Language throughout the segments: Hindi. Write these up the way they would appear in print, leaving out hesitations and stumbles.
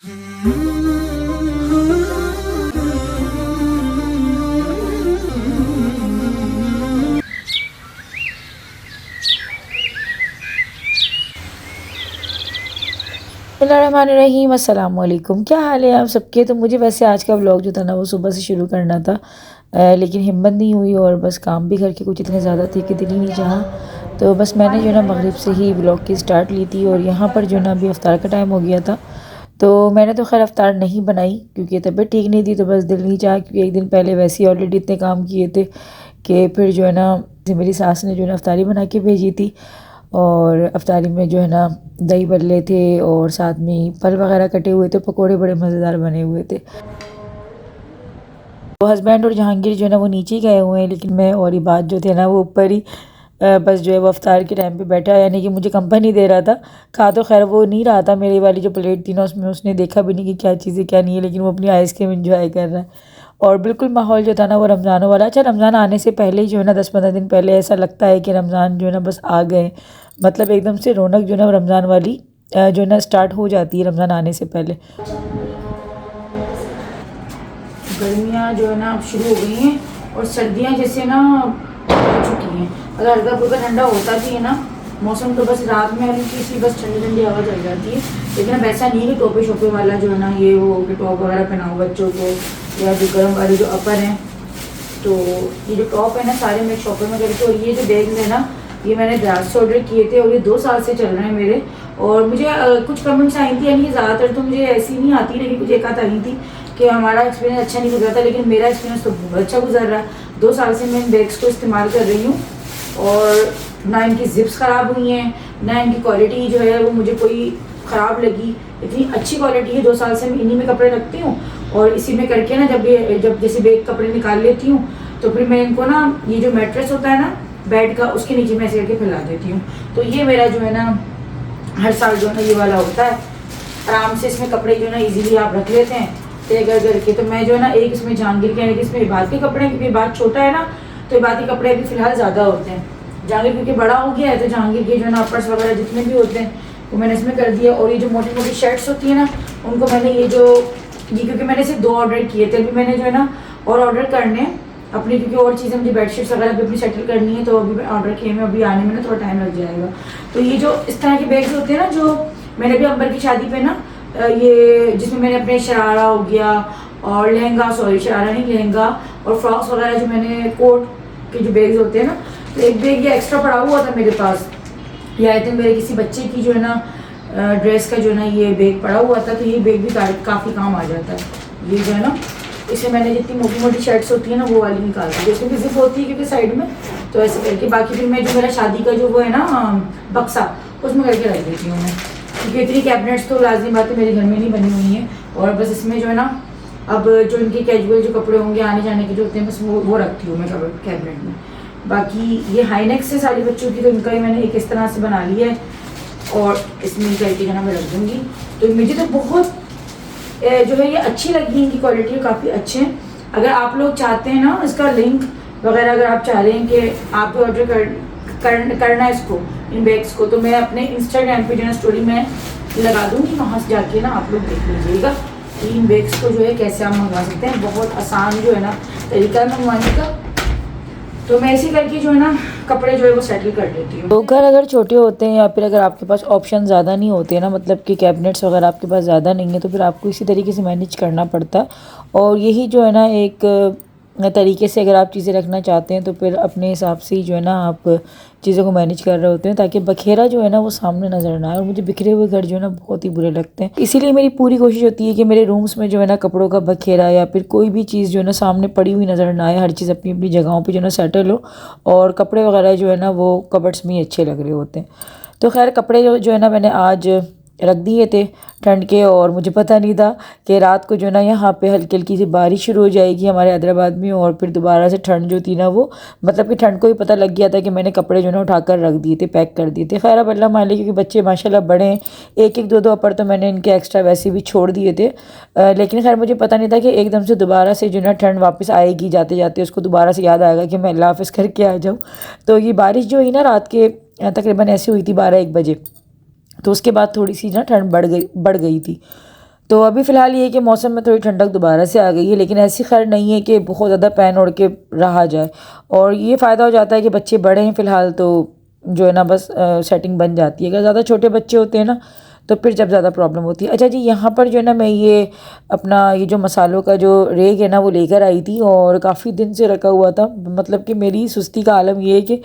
बिस्मिल्लाहिर्रहमानिर्रहीम, अस्सलाम वालेकुम। क्या हाल है आप सबके। तो मुझे वैसे आज का व्लॉग जो था ना वो सुबह से शुरू करना था, लेकिन हिम्मत नहीं हुई और बस काम भी घर के कुछ इतने ज़्यादा थे कि दिल ही नहीं चाहा। तो बस मैंने जो है ना मगरिब से ही व्लॉग की स्टार्ट ली थी और यहाँ पर जो है ना अभी अफ्तार का टाइम हो गया था। तो मैंने तो खैर अफ्तार नहीं बनाई क्योंकि तबीयत ठीक नहीं थी, तो बस दिल नहीं चाहा क्योंकि एक दिन पहले वैसे ही ऑलरेडी इतने काम किए थे कि फिर जो है ना मेरी सास ने जो है ना अफ्तारी बना के भेजी थी। और अफ्तारी में जो है ना दही बल्ले थे और साथ में फल वगैरह कटे हुए थे, पकोड़े बड़े मज़ेदार बने हुए थे। तो हस्बैंड और जहांगीर जो है ना वो नीचे ही गए हुए हैं, लेकिन मैं और इबाद जो थे ना वो ऊपर ही बस जो है वो अफ्तार के टाइम पे बैठा, यानी कि मुझे कंपनी दे रहा था। खा तो खैर वो नहीं रहा था, मेरी वाली जो प्लेट थी ना उसमें उसने देखा भी नहीं कि क्या चीज़ें क्या नहीं है, लेकिन वो अपनी आइसक्रीम इंजॉय कर रहा है। और बिल्कुल माहौल जो था ना वो रमज़ानों वाला। अच्छा, रमज़ान आने से पहले ही जो है ना 10-15 दिन पहले ऐसा लगता है कि रमज़ान जो है ना बस आ गए, मतलब एकदम से रौनक जो है ना रमज़ान वाली जो है ना स्टार्ट हो जाती है रमज़ान आने से पहले। गर्मियाँ जो है ना अब शुरू हो गई हैं और सर्दियाँ जैसे ना आ चुकी हैं। अगर हल्का फुल्का ठंडा होता भी है ना मौसम, तो बस रात में हल्की सी बस ठंडी ठंडी हवा चल जाती है। लेकिन अब ऐसा नहीं है कि टोपे शोपे वाला जो है ना ये वो कि टॉप वगैरह पहनाओ बच्चों को, या जो गर्म वाले जो अपर हैं। तो ये जो टॉप है ना सारे मैं शॉपर में करके, और ये जो बैग है ना ये मैंने दराज से ऑर्डर किए थे और ये 2 साल से चल रहे हैं मेरे। और मुझे कुछ कमेंट्स आई थी, यानी कि ज़्यादातर तो मुझे ऐसी नहीं आती, लेकिन कुछ एक आध आई थी कि हमारा एक्सपीरियंस अच्छा नहीं गुजरा था, लेकिन मेरा एक्सपीरियंस तो बहुत अच्छा गुजर रहा है। 2 साल से मैं इन बैग्स को इस्तेमाल कर रही हूँ और ना इनकी जिप्स ख़राब हुई हैं, ना इनकी क्वालिटी जो है वो मुझे कोई ख़राब लगी। इतनी अच्छी क्वालिटी है। 2 साल से मैं इन्हीं में कपड़े रखती हूँ और इसी में करके ना जब जैसे बैग कपड़े निकाल लेती हूँ तो फिर मैं इनको ना ये जो मैट्रेस होता है ना बेड का उसके नीचे मैं ऐसे करके फैला देती हूँ। तो ये मेरा जो है ना हर साल जो है ना ये वाला होता है। आराम से इसमें कपड़े जो है ना इजीली आप रख लेते हैं तय कर करके। तो मैं जो है ना एक इसमें जहांगीर के, यानी कि इसमें इबाद के कपड़े, क्योंकि इबाद छोटा है ना तो इबाद के कपड़े अभी फिलहाल ज़्यादा होते हैं। जहांगीर क्योंकि बड़ा हो गया है तो जहांगीर के जो है ना अपर्स वगैरह जितने भी होते हैं वो मैंने इसमें कर दिया। और ये जो मोटी मोटी शर्ट्स होती है ना उनको मैंने ये क्योंकि मैंने सिर्फ 2 ऑर्डर किए थे, अभी मैंने जो है ना और ऑर्डर करने अपनी, क्योंकि और चीज़ें मुझे बेडशीट्स वगैरह भी अपनी सेटल करनी है, तो अभी ऑर्डर किए में अभी आने में ना थोड़ा टाइम लग जाएगा। तो ये जो इस तरह के बैग्स होते हैं ना, जो मैंने भी अंबर की शादी पे ना ये जिसमें मैंने अपने शरारा हो गया और लहंगा, सॉरी शरारा नहीं लहंगा, और फ्रॉक्स वगैरह जो मैंने कोट के जो बैग्स होते हैं ना, तो एक बैग ये एक्स्ट्रा पड़ा हुआ था मेरे पास। ये आई थिंक मेरे किसी बच्चे की जो है ना ड्रेस का जो है ना ये बैग पड़ा हुआ था, तो ये बैग भी काफ़ी काम आ जाता है। ये जो है ना इसमें मैंने जितनी मोटी मोटी शर्ट्स होती है ना वो वाली निकाल दी, जिसमें भी जिप होती है क्योंकि साइड में, तो ऐसे करके। बाकी फिर मैं जो मेरा शादी का जो वो है ना बक्सा उसमें करके रख देती हूँ मैं, क्योंकि इतनी कैबिनेट्स तो लाजमी बात है मेरे घर में नहीं बनी हुई हैं। और बस इसमें जो है ना अब जो इनके कैजुअल जो कपड़े होंगे आने जाने के जो होते हैं बस वो रखती हूँ मैं कैबिनेट में। बाकी ये हाई नेक से सारी बच्चों की, तो इनका ही मैंने एक इस तरह से बना लिया है और इसमें करके जो है मैं रख दूँगी। तो मुझे तो बहुत जो है ये अच्छी लगी, इनकी क्वालिटी काफ़ी अच्छे हैं। अगर आप लोग चाहते हैं ना इसका लिंक वगैरह, अगर आप चाह रहे हैं कि आप भी ऑर्डर करना है इसको, इन बैग्स को, तो मैं अपने इंस्टाग्राम पे जो है स्टोरी में लगा दूँगी, वहाँ से जाके ना आप लोग देख लीजिएगा कि इन बैग्स को जो है कैसे आप मंगवा सकते हैं। बहुत आसान जो है ना तरीका है मंगवाने का। तो मैं ऐसे करके जो है ना कपड़े जो है वो सेटल कर देती हूँ। तो घर अगर छोटे होते हैं या फिर अगर आपके पास ऑप्शन ज़्यादा नहीं होते हैं ना, मतलब कि कैबिनेट्स वगैरह आपके पास ज़्यादा नहीं है, तो फिर आपको इसी तरीके से मैनेज करना पड़ता है। और यही जो है ना एक तरीके से अगर आप चीज़ें रखना चाहते हैं तो फिर अपने हिसाब से ही जो है ना आप चीज़ों को मैनेज कर रहे होते हैं, ताकि बखेरा जो है ना वो सामने नज़र ना आए। और मुझे बिखरे हुए घर जो है ना बहुत ही बुरे लगते हैं, इसीलिए मेरी पूरी कोशिश होती है कि मेरे रूम्स में जो है ना कपड़ों का बखेरा या फिर कोई भी चीज़ जो है ना सामने पड़ी हुई नज़र ना आए। हर चीज़ अपनी अपनी जगहों पर जो है ना सेटल हो और कपड़े वगैरह जो है ना वो कबर्ड्स में ही अच्छे लग रहे होते हैं। तो खैर कपड़े जो है ना मैंने आज रख दिए थे ठंड के, और मुझे पता नहीं था कि रात को जो है ना यहाँ पे हल्की हल्की सी बारिश शुरू हो जाएगी हमारे हैदराबाद में, और फिर दोबारा से ठंड जो थी ना वो, मतलब कि ठंड को ही पता लग गया था कि मैंने कपड़े जो है ना उठाकर रख दिए थे, पैक कर दिए थे। खैर अब अल्लाह मान ली, क्योंकि बच्चे माशाल्लाह बड़े हैं, एक एक दो दो अपर तो मैंने इनके एक्स्ट्रा वैसे भी छोड़ दिए थे। लेकिन खैर मुझे पता नहीं था कि एकदम से दोबारा से जो है ना ठंड वापस आएगी, जाते जाते उसको दोबारा से याद आएगा कि मैं अल्लाह हाफ़िज़ करके आ जाऊँ। तो ये बारिश जो हुई ना रात के तकरीबन ऐसी हुई थी 12-1 बजे, तो उसके बाद थोड़ी सी ना ठंड बढ़ गई थी। तो अभी फ़िलहाल ये है कि मौसम में थोड़ी ठंडक दोबारा से आ गई है, लेकिन ऐसी खैर नहीं है कि बहुत ज़्यादा पैन ओढ़ के रहा जाए। और ये फ़ायदा हो जाता है कि बच्चे बड़े हैं फ़िलहाल, तो जो है ना बस सेटिंग बन जाती है। अगर ज़्यादा छोटे बच्चे होते हैं ना तो फिर जब ज़्यादा प्रॉब्लम होती है। अच्छा जी, यहाँ पर जो है ना मैं ये अपना ये जो मसालों का जो रेग है ना वो लेकर आई थी और काफ़ी दिन से रखा हुआ था। मतलब कि मेरी सुस्ती का आलम ये है कि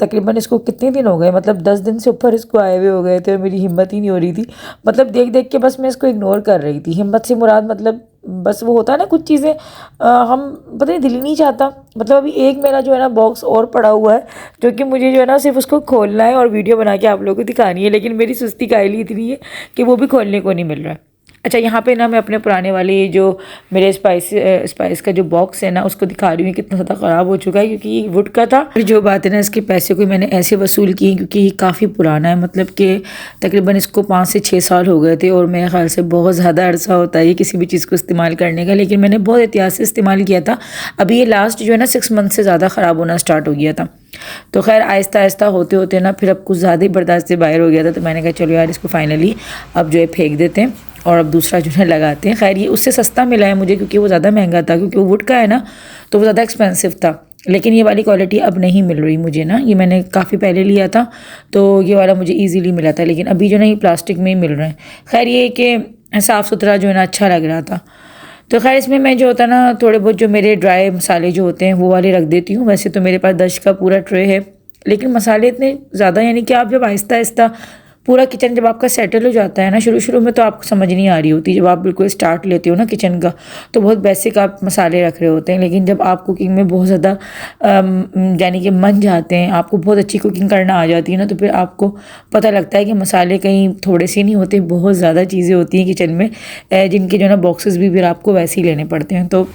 तकरीबन इसको कितने दिन हो गए, मतलब 10 दिन से ऊपर इसको आए हुए हो गए थे और मेरी हिम्मत ही नहीं हो रही थी। मतलब देख देख के बस मैं इसको इग्नोर कर रही थी। हिम्मत से मुराद मतलब बस वो होता है ना कुछ चीज़ें हम पता नहीं, दिल ही नहीं चाहता। मतलब अभी एक मेरा जो है ना बॉक्स और पड़ा हुआ है जो कि मुझे जो है ना सिर्फ उसको खोलना है और वीडियो बना के आप लोगों को दिखानी है, लेकिन मेरी सुस्ती कायली इतनी है कि वो भी खोलने को नहीं मिल रहा है। अच्छा, यहाँ पे ना मैं अपने पुराने वाले जो मेरे स्पाइस का जो बॉक्स है ना उसको दिखा रही हूँ कितना ज़्यादा ख़राब हो चुका है, क्योंकि ये वुड का था। फिर जो बात है ना, इसके पैसे को मैंने ऐसे वसूल किए क्योंकि ये काफ़ी पुराना है। मतलब कि तकरीबन इसको 5 से 6 साल हो गए थे और मेरे ख्याल से बहुत ज़्यादा अरसा होता है ये किसी भी चीज़ को इस्तेमाल करने का, लेकिन मैंने बहुत एहतियात से इस्तेमाल किया था। अभी ये लास्ट जो है ना 6 मंथ से ज़्यादा ख़राब होना स्टार्ट हो गया था। तो खैर आहिस्ता आहिस्ता होते होते ना फिर अब कुछ ज़्यादा ही बर्दाश्त से बाहर हो गया था, तो मैंने कहा चलो यार इसको फाइनली अब जो है फेंक देते हैं और अब दूसरा जो है लगाते हैं। खैर ये उससे सस्ता मिला है मुझे क्योंकि वो ज़्यादा महंगा था, क्योंकि वो वुड का है ना तो वो ज़्यादा एक्सपेंसिव था। लेकिन ये वाली क्वालिटी अब नहीं मिल रही मुझे ना, ये मैंने काफ़ी पहले लिया था तो ये वाला मुझे ईजीली मिला था, लेकिन अभी जो ना ये प्लास्टिक में ही मिल रहे हैं। खैर ये कि साफ़ सुथरा जो है ना अच्छा लग रहा था। तो खैर इसमें मैं जो होता ना थोड़े बहुत जो मेरे ड्राई मसाले जो होते हैं वो वाले रख देती हूँ। वैसे तो मेरे पास 10 का पूरा ट्रे है, लेकिन मसाले इतने ज़्यादा, यानी कि आप जब आहिस्ता आहिस्ता पूरा किचन जब आपका सेटल हो जाता है ना, शुरू शुरू में तो आपको समझ नहीं आ रही होती। जब आप बिल्कुल स्टार्ट लेते हो ना किचन का तो बहुत बेसिक आप मसाले रख रहे होते हैं, लेकिन जब आप कुकिंग में बहुत ज़्यादा यानी कि मन जाते हैं, आपको बहुत अच्छी कुकिंग करना आ जाती है ना, तो फिर आपको पता लगता है कि मसाले कहीं थोड़े से नहीं होते, बहुत ज़्यादा चीज़ें होती हैं किचन में जिनके जो है ना बॉक्सेस भी फिर आपको वैसे ही लेने पड़ते हैं। तो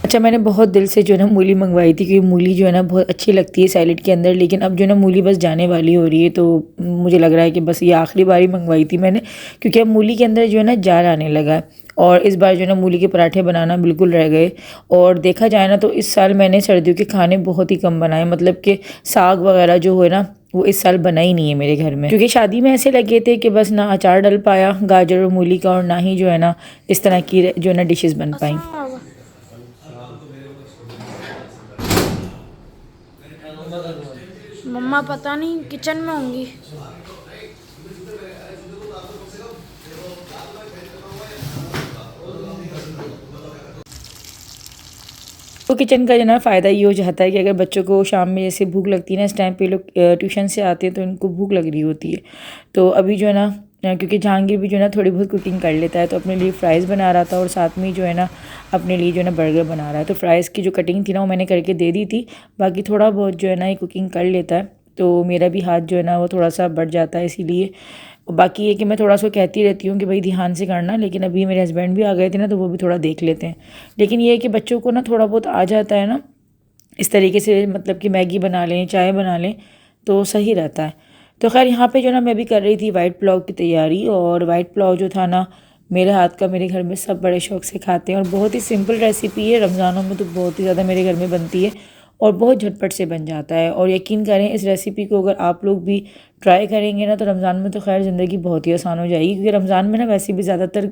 अच्छा, मैंने बहुत दिल से जो है ना मूली मंगवाई थी, क्योंकि मूली जो है ना बहुत अच्छी लगती है सैलेड के अंदर, लेकिन अब जो है ना मूली बस जाने वाली हो रही है, तो मुझे लग रहा है कि बस ये आखिरी बार ही मंगवाई थी मैंने, क्योंकि अब मूली के अंदर जो है ना जाल आने लगा है और इस बार जो है ना मूली के पराठे बनाना बिल्कुल रह गए। और देखा जाए ना तो इस साल मैंने सर्दियों के खाने बहुत ही कम बनाए, मतलब कि साग वगैरह जो है ना वो इस साल बना ही नहीं है मेरे घर में, क्योंकि शादी में ऐसे लगे थे कि बस ना अचार डल पाया गाजर और मूली का और ना ही जो है ना इस तरह की जो है ना डिशेस बन पाई। मम्मा पता नहीं किचन में होंगी। तो किचन का जो ना फ़ायदा ये हो जाता है कि अगर बच्चों को शाम में जैसे भूख लगती है ना, इस टाइम पे लोग ट्यूशन से आते हैं तो इनको भूख लग रही होती है। तो अभी जो है ना क्योंकि जहांगीर भी जो है ना थोड़ी बहुत कुकिंग कर लेता है, तो अपने लिए फ़्राइज़ बना रहा था और साथ में जो है ना अपने लिए जो है ना बर्गर बना रहा है। तो फ़्राइज़ की जो कटिंग थी ना वो मैंने करके दे दी थी, बाकी थोड़ा बहुत जो है ना ये कुकिंग कर लेता है, तो मेरा भी हाथ जो है ना वो थोड़ा सा बढ़ जाता है इसीलिए। बाकी ये कि मैं थोड़ा सा कहती रहती हूँ कि भाई ध्यान से करना, लेकिन अभी मेरे हस्बैंड भी आ गए थे ना तो वो भी थोड़ा देख लेते हैं। लेकिन ये है कि बच्चों को ना थोड़ा बहुत आ जाता है ना इस तरीके से, मतलब कि मैगी बना लें, चाय बना लें तो सही रहता है। तो खैर यहाँ पे जो ना मैं भी कर रही थी वाइट पुलाव की तैयारी, और वाइट पुलाव जो था ना मेरे हाथ का मेरे घर में सब बड़े शौक से खाते हैं और बहुत ही सिंपल रेसिपी है। रमज़ानों में तो बहुत ही ज़्यादा मेरे घर में बनती है और बहुत झटपट से बन जाता है। और यकीन करें इस रेसिपी को अगर आप लोग भी ट्राई करेंगे ना तो रमज़ान में तो खैर ज़िंदगी बहुत ही आसान हो जाएगी, क्योंकि रमज़ान में ना वैसे भी ज़्यादातर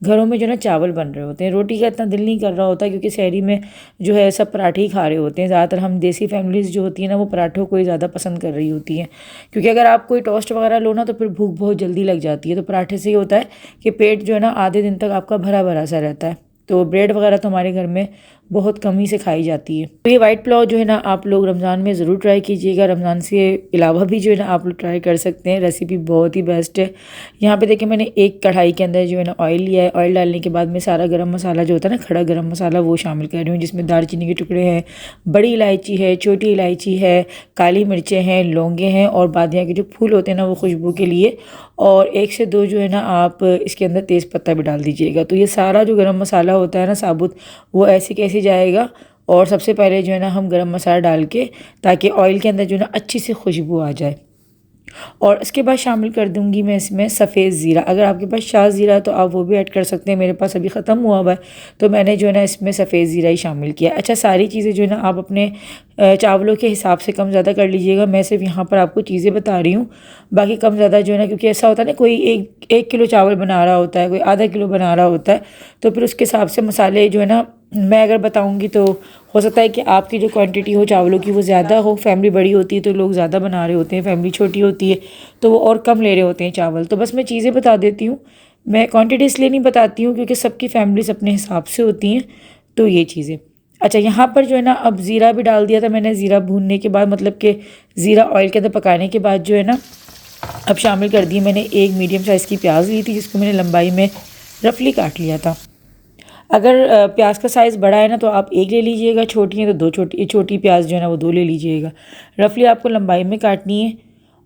घरों में जो ना चावल बन रहे होते हैं, रोटी का इतना दिल नहीं कर रहा होता, क्योंकि शहरी में जो है सब पराठे ही खा रहे होते हैं ज़्यादातर। हम देसी फैमिलीज़ जो होती है ना वो पराठों को ही ज़्यादा पसंद कर रही होती हैं, क्योंकि अगर आप कोई टोस्ट वगैरह लो ना तो फिर भूख बहुत जल्दी लग जाती है। तो पराठे से ये होता है कि पेट जो है ना आधे दिन तक आपका भरा भरा सा रहता है। तो ब्रेड वगैरह तो हमारे घर में बहुत कम ही से खाई जाती है। तो ये वाइट पुलाव जो है ना आप लोग रमज़ान में ज़रूर ट्राई कीजिएगा। रमज़ान से अलावा भी जो है ना आप लोग ट्राई कर सकते हैं, रेसिपी बहुत ही बेस्ट है। यहाँ पे देखिए मैंने एक कढ़ाई के अंदर जो है ना ऑयल लिया है। ऑयल डालने के बाद में सारा गरम मसाला जो होता है ना, खड़ा गरम मसाला, वो शामिल कर रही हूँ, जिसमें दालचीनी के टुकड़े हैं, बड़ी इलायची है, छोटी इलायची है, काली मिर्चें हैं, लौंगे हैं और बादियाँ के जो फूल होते हैं ना वो खुशबू के लिए, और 1 से 2 जो है ना आप इसके अंदर तेज़पत्ता भी डाल दीजिएगा। तो ये सारा जो गरम मसाला होता है ना साबुत, वो ऐसे कैसे जाएगा। और सबसे पहले जो है ना हम गरम मसाला डाल के, ताकि ऑयल के अंदर जो है ना अच्छी सी खुशबू आ जाए। और इसके बाद शामिल कर दूंगी मैं इसमें सफ़ेद ज़ीरा। अगर आपके पास शाह ज़ीरा है तो आप वो भी ऐड कर सकते हैं, मेरे पास अभी ख़त्म हुआ है तो मैंने जो है ना इसमें सफ़ेद ज़ीरा ही शामिल किया। अच्छा, सारी चीज़ें जो है ना आप अपने चावलों के हिसाब से कम ज़्यादा कर लीजिएगा। मैं सिर्फ यहाँ पर आपको चीज़ें बता रही हूँ, बाकी कम ज़्यादा जो है ना, क्योंकि ऐसा होता है ना कोई एक किलो चावल बना रहा होता है, कोई आधा किलो बना रहा होता है, तो फिर उसके हिसाब से मसाले जो है ना मैं अगर बताऊँगी तो हो सकता है कि आपकी जो क्वांटिटी हो चावलों की वो ज़्यादा हो। फैमिली बड़ी होती है तो लोग ज़्यादा बना रहे होते हैं, फैमिली छोटी होती है तो वो और कम ले रहे होते हैं चावल। तो बस मैं चीज़ें बता देती हूँ, मैं क्वांटिटी इसलिए नहीं बताती हूँ क्योंकि सबकी फैमिलीज अपने हिसाब से होती हैं, तो ये चीज़ें। अच्छा, यहाँ पर जो है ना अब ज़ीरा भी डाल दिया था मैंने। ज़ीरा भूनने के बाद, मतलब कि ज़ीरा ऑयल के अंदर पकाने के बाद जो है ना अब शामिल कर दी मैंने एक मीडियम साइज़ की प्याज ली थी, जिसको मैंने लंबाई में रफली काट लिया था। अगर प्याज का साइज़ बड़ा है ना तो आप एक ले लीजिएगा, छोटी है तो दो छोटी प्याज जो है ना वो दो ले लीजिएगा। रफली आपको लंबाई में काटनी है।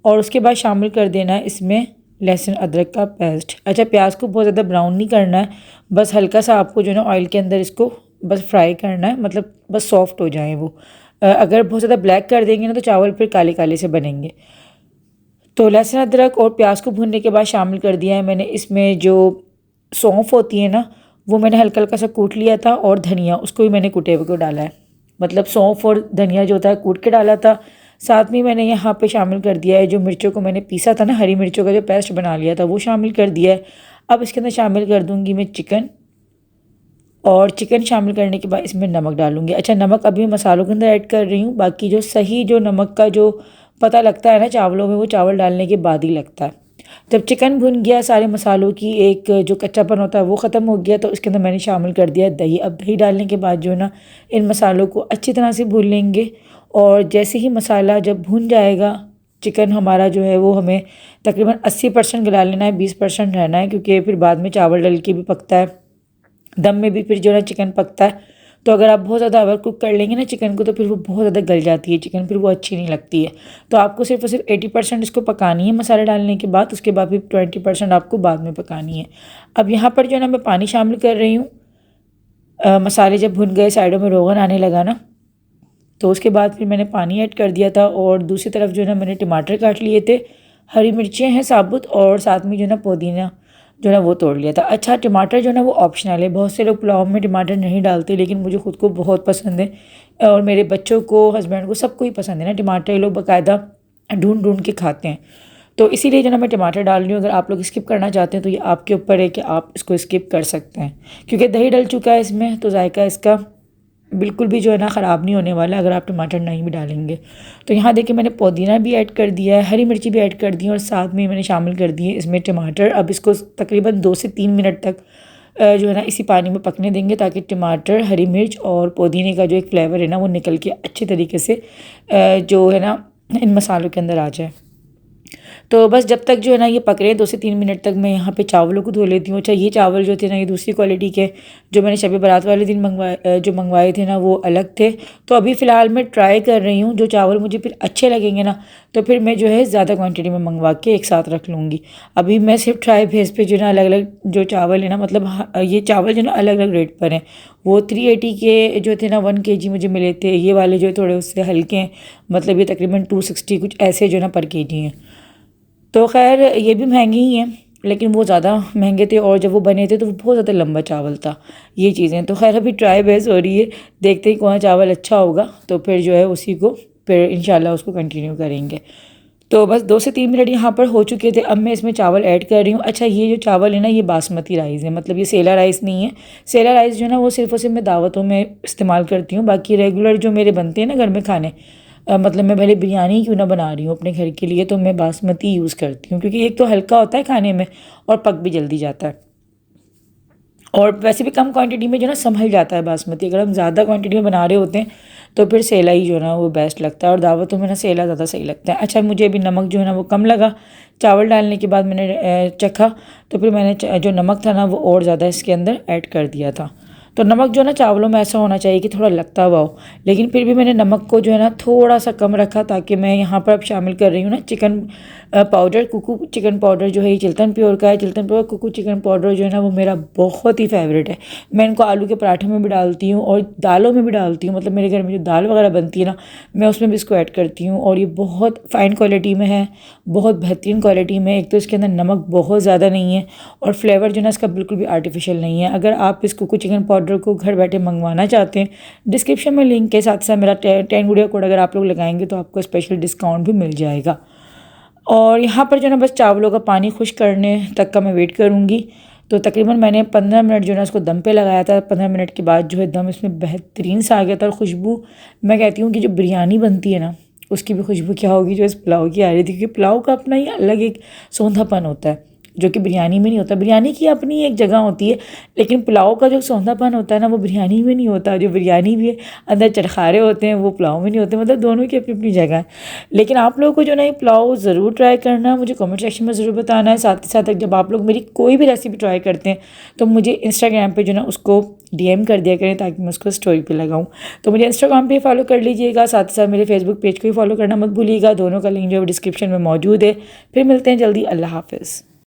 और उसके बाद शामिल कर देना है इसमें लहसुन अदरक का पेस्ट। अच्छा, प्याज को बहुत ज़्यादा ब्राउन नहीं करना है, बस हल्का सा आपको जो है ना ऑयल के अंदर इसको बस फ्राई करना है, मतलब बस सॉफ्ट हो जाए वो। अगर बहुत ज़्यादा ब्लैक कर देंगे ना तो चावल फिर काले काले से बनेंगे। तो लहसुन अदरक और प्याज को भूनने के बाद शामिल कर दिया है मैंने इसमें जो सौंफ होती है ना, वो मैंने हल्का हल्का सा कूट लिया था, और धनिया उसको भी मैंने कूटे हुए को डाला है, मतलब सौंफ और धनिया जो होता है कूट के डाला था। साथ में मैंने यहाँ पे शामिल कर दिया है जो मिर्चों को मैंने पीसा था ना, हरी मिर्चों का जो पेस्ट बना लिया था वो शामिल कर दिया है। अब इसके अंदर शामिल कर दूँगी मैं चिकन, और चिकन शामिल करने के बाद इसमें नमक डालूँगी। अच्छा, नमक अभी मैं मसालों के अंदर ऐड कर रही हूँ, बाकी जो सही जो नमक का जो पता लगता है ना चावलों में, वो चावल डालने के बाद ही लगता है। जब चिकन भुन गया, सारे मसालों की एक जो कच्चापन होता है वो ख़त्म हो गया, तो इसके अंदर मैंने शामिल कर दिया दही। अब दही डालने के बाद जो है ना इन मसालों को अच्छी तरह से भून लेंगे, और जैसे ही मसाला जब भुन जाएगा, चिकन हमारा जो है वो हमें तकरीबन 80% गला लेना है, 20% रहना है, क्योंकि फिर बाद में चावल डल के भी पकता है, दम में भी फिर जो है ना चिकन पकता है। तो अगर आप बहुत ज़्यादा ओवर कुक कर लेंगे ना चिकन को तो फिर वो बहुत ज़्यादा गल जाती है चिकन, फिर वो अच्छी नहीं लगती है। तो आपको सिर्फ और सिर्फ 80% इसको पकानी है मसाले डालने के बाद, उसके बाद फिर 20% आपको बाद में पकानी है। अब यहाँ पर जो है ना मैं पानी शामिल कर रही हूँ। मसाले जब भुन गए, साइडों में रोगन आने लगा ना, तो उसके बाद फिर मैंने पानी ऐड कर दिया था। और दूसरी तरफ जो है ना मैंने टमाटर काट लिए थे, हरी मिर्चें हैं साबुत, और साथ में जो है ना पुदीना जो है ना वो तोड़ लिया था। अच्छा, टमाटर जो है ना वो ऑप्शनल है, बहुत से लोग पुलाव में टमाटर नहीं डालते, लेकिन मुझे खुद को बहुत पसंद है और मेरे बच्चों को, हस्बैंड को, सबको ही पसंद है ना टमाटर। ये लोग बाकायदा ढूंढ ढूंढ के खाते हैं, तो इसीलिए जो ना मैं टमाटर डाल रही हूँ। अगर आप लोग स्किप करना चाहते हैं तो ये आपके ऊपर है कि आप इसको स्किप कर सकते हैं, क्योंकि दही डल चुका है इसमें, तो जायका इसका बिल्कुल भी जो है ना ख़राब नहीं होने वाला अगर आप टमाटर नहीं भी डालेंगे। तो यहाँ देखिए मैंने पुदीना भी ऐड कर दिया है, हरी मिर्ची भी ऐड कर दी है, और साथ में मैंने शामिल कर दिए इसमें टमाटर। अब इसको तकरीबन 2 से 3 मिनट तक जो है ना इसी पानी में पकने देंगे, ताकि टमाटर, हरी मिर्च और पुदीने का जो एक फ्लेवर है ना वो निकल के अच्छे तरीके से जो है ना इन मसालों के अंदर आ जाए। तो बस जब तक जो है ना ये पक रहे हैं 2 से 3 मिनट तक, मैं यहाँ पे चावलों को धो लेती हूँ। अच्छा, ये चावल जो थे ना ये दूसरी क्वालिटी के, जो मैंने शब बारात वाले दिन मंगवाए थे ना वो अलग थे। तो अभी फ़िलहाल मैं ट्राई कर रही हूँ, जो चावल मुझे फिर अच्छे लगेंगे ना तो फिर मैं जो है ज़्यादा क्वान्टिटी में मंगवा के एक साथ रख लूँगी। अभी मैं सिर्फ ट्राई बेस पे जो है ना अलग अलग जो चावल है ना, मतलब ये चावल जो है ना अलग अलग रेट पर हैं। वो 380 के जो थे ना 1 kg मुझे मिले थे, ये वाले जो है थोड़े उससे हल्के हैं, मतलब ये तकरीबन 260 कुछ ऐसे जो है ना पर kg हैं। तो खैर ये भी महंगे ही हैं, लेकिन वो ज़्यादा महंगे थे, और जब वो बने थे तो वो बहुत ज़्यादा लंबा चावल था। ये चीज़ें तो खैर अभी ट्राई बेस हो रही है, देखते ही कौन चावल अच्छा होगा तो फिर जो है उसी को फिर इंशाल्लाह उसको कंटिन्यू करेंगे। तो बस 2 से 3 मिनट यहाँ पर हो चुके थे। अब मैं इसमें चावल ऐड कर रही हूँ। अच्छा, ये जो चावल है ना ये बासमती राइस है, मतलब ये सेला राइस नहीं है। सेला राइस जो है ना वो सिर्फ और सिर्फ मैं दावतों में इस्तेमाल करती हूँ, बाकी रेगुलर जो मेरे बनते हैं ना घर में खाने, मतलब मैं भले बिरयानी क्यों ना बना रही हूँ अपने घर के लिए, तो मैं बासमती यूज़ करती हूँ, क्योंकि एक तो हल्का होता है खाने में और पक भी जल्दी जाता है, और वैसे भी कम क्वांटिटी में जो ना संभल जाता है बासमती। अगर हम ज़्यादा क्वांटिटी में बना रहे होते हैं तो फिर सेला ही जो है ना वो बेस्ट लगता है, और दावतों में ना सेला ज़्यादा सही लगता है। अच्छा, मुझे अभी नमक जो है ना वो कम लगा, चावल डालने के बाद मैंने चखा, तो फिर मैंने जो नमक था ना वो और ज़्यादा इसके अंदर ऐड कर दिया था। तो नमक जो है ना चावलों में ऐसा होना चाहिए कि थोड़ा लगता हुआ हो, लेकिन फिर भी मैंने नमक को जो है ना थोड़ा सा कम रखा, ताकि मैं यहाँ पर अब शामिल कर रही हूँ ना chicken powder. Kuku chicken powder जो है ये चिल्तन प्योर का है। Chiltan pure Kuku chicken powder जो है ना वो मेरा बहुत ही फेवरेट है। मैं इनको आलू के पराठे में भी डालती हूँ और दालों में भी डालती हूँ, मतलब मेरे घर में जो दाल वगैरह बनती है ना मैं उसमें भी इसको ऐड करती हूँ। और ये बहुत फ़ाइन क्वालिटी में है, बहुत बेहतरीन क्वालिटी में। एक तो इसके अंदर नमक बहुत ज़्यादा नहीं है और फ्लेवर जो है ना इसका बिल्कुल भी आर्टिफिशियल नहीं है। अगर आप इस कुकू चिकन पाउडर को घर बैठे मंगवाना चाहते हैं, डिस्क्रिप्शन में लिंक के साथ साथ मेरा 10 गुड़िया कोड अगर आप लोग लगाएंगे तो आपको स्पेशल डिस्काउंट भी मिल जाएगा। और यहाँ पर जो है ना बस चावलों का पानी खुश करने तक का मैं वेट करूँगी। तो तकरीबन मैंने 15 मिनट जो है ना उसको दम पे लगाया था। 15 मिनट के बाद जो है दम इसमें बेहतरीन सा आ गया था। और खुशबू, मैं कहती हूँ कि जो बिरयानी बनती है ना उसकी भी खुशबू क्या होगी जो इस पुलाव की आ रही थी, क्योंकि पुलाव का अपना ही अलग एक सौंधापन होता है जो कि बिरयानी में नहीं होता। बिरयानी की अपनी एक जगह होती है, लेकिन पुलाव का जो सौंधापन होता है ना वो बिरयानी में नहीं होता। जो बिरयानी भी अंदर चटखारे होते हैं वो पुलाव में नहीं होते, मतलब दोनों की अपनी अपनी जगह है। लेकिन आप लोगों को जो ना ये पुलाव ज़रूर ट्राई करना है, मुझे कमेंट सेक्शन में ज़रूर बताना है। साथ ही साथ जब आप लोग मेरी कोई भी रेसिपी ट्राई करते हैं तो मुझे इंस्टाग्राम पर जो ना उसको DM कर दिया करें ताकि मैं उसको स्टोरी पे लगाऊं। तो मुझे इंस्टाग्राम पे फॉलो कर लीजिएगा, साथ ही साथ मेरे फेसबुक पेज को भी फॉलो करना मत भूलिएगा। दोनों का लिंक जो है डिस्क्रिप्शन में मौजूद है। फिर मिलते हैं जल्दी। अल्लाह हाफ़िज़।